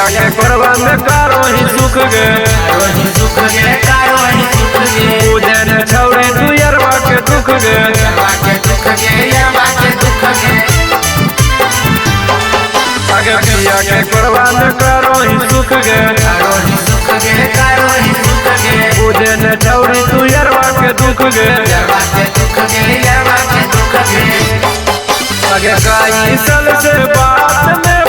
पिया के कोरबा में कारो ही सुख गे पूजन छौरी तू यरवा के दुख गे अगे पिया के कोरबा में कारो ही सुख गे पूजन छौरी तू यरवा के दुख गे अगे गाई सल से बात में